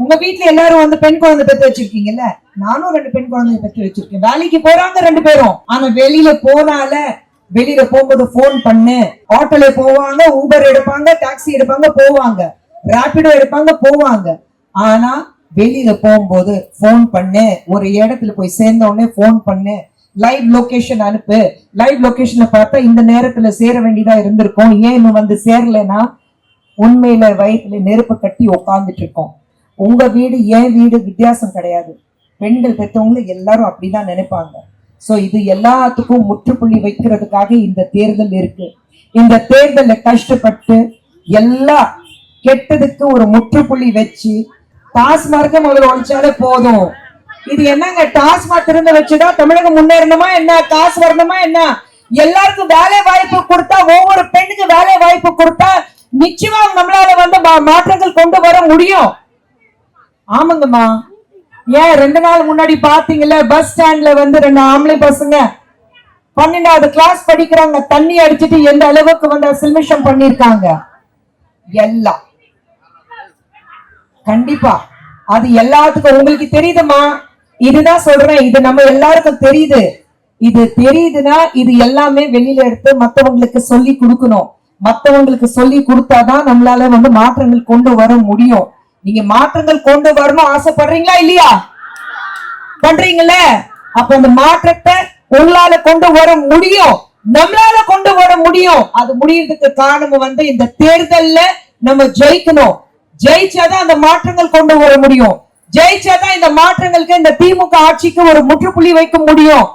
உங்க வீட்டுல எல்லாரும் வந்து பெண் குழந்தை பெற்று வச்சிருக்கீங்கல்ல, நானும் 2 பெண் குழந்தைய பெற்று வச்சிருக்கேன். வேலைக்கு போறாங்க 2 பேரும். ஆனா வெளியில போகும்போது போன் பண்ணு, ஆட்டோல போவாங்க, ஊபர் எடுப்பாங்க, டாக்ஸி எடுப்பாங்க, போவாங்க, ராபிடோ எடுப்பாங்க, போவாங்க. ஆனா வெளியில போகும்போது போன் பண்ணு, ஒரு இடத்துல போய் சேர்ந்த உடனே போன் பண்ணு, லைவ் லொகேஷன் அனுப்பு. லைவ் லொகேஷன்ல பார்த்தா இந்த நேரத்துல சேர வேண்டியதா இருந்திருக்கும், ஏன் இன்னும் வந்து சேரலைன்னா உண்மையில வயிற்றுல நெருப்பு கட்டி உட்கார்ந்துட்டு இருக்கோம். உங்க வீடு என் வீடு வித்தியாசம் கிடையாது. பெண்கள் பெற்றவங்க எல்லாரும் அப்படிதான் நினைப்பாங்க. சோ இது எல்லாத்துக்கும் முற்றுப்புள்ளி வைக்கிறதுக்காக இந்த தேர்தல் இருக்கு. இந்த தேர்தல கஷ்டப்பட்டு எல்லா கெட்டதுக்கு ஒரு முற்றுப்புள்ளி வச்சு டாஸ்மார்க்க முதல்ல ஒழிச்சாலே போதும். இது என்னங்க, டாஸ்மாக் திறந்து வச்சுதான் தமிழகம் முன்னேறணுமா என்ன, காசு வரணுமா என்ன? எல்லாருக்கும் வேலை வாய்ப்பு கொடுத்தா, ஒவ்வொரு பெண்ணுக்கு வேலை வாய்ப்பு கொடுத்தா நிச்சயமா நம்மளால வந்து மாற்றங்கள் கொண்டு வர முடியும். ஆமாங்கம்மா. ஏன் 2 நாள் முன்னாடி பாத்தீங்கல்ல, பஸ் ஸ்டாண்ட்ல வந்து 2 ஆம்பளை பசங்க 12வது கிளாஸ் படிக்கிறாங்க, தண்ணி அடிச்சிட்டு எந்த அளவுக்கு வந்து சில்மிஷம் பண்ணிருக்காங்க. எல்லாம் கண்டிப்பா அது எல்லாத்துக்கும் உங்களுக்கு தெரியுதுமா. இதுதான் சொல்றேன், இது நம்ம எல்லாருக்கும் தெரியுது. இது தெரியுதுன்னா இது எல்லாமே வெளியில எடுத்து மத்தவங்களுக்கு சொல்லி கொடுக்கணும். மத்தவங்களுக்கு சொல்லி கொடுத்தாதான் நம்மளால வந்து மாற்றங்கள் கொண்டு வர முடியும். நீங்க மாற்றங்கள் கொண்டு வரணும் ஆசைப்படுறீங்களா இல்லையா? பண்றீங்கல்ல? அப்ப அந்த மாற்றத்தை உங்களால கொண்டு வர முடியும், நம்மளால கொண்டு வர முடியும். அது முடியறதுக்கு காரணம் வந்து இந்த தேர்தல்ல நம்ம ஜெயிக்கணும். ஜெயிச்சாதான் அந்த மாற்றங்கள் கொண்டு வர முடியும். ஜெயிச்சாதான் இந்த மாற்றங்களுக்கு, இந்த திமுக ஆட்சிக்கு ஒரு முற்றுப்புள்ளி வைக்க முடியும்.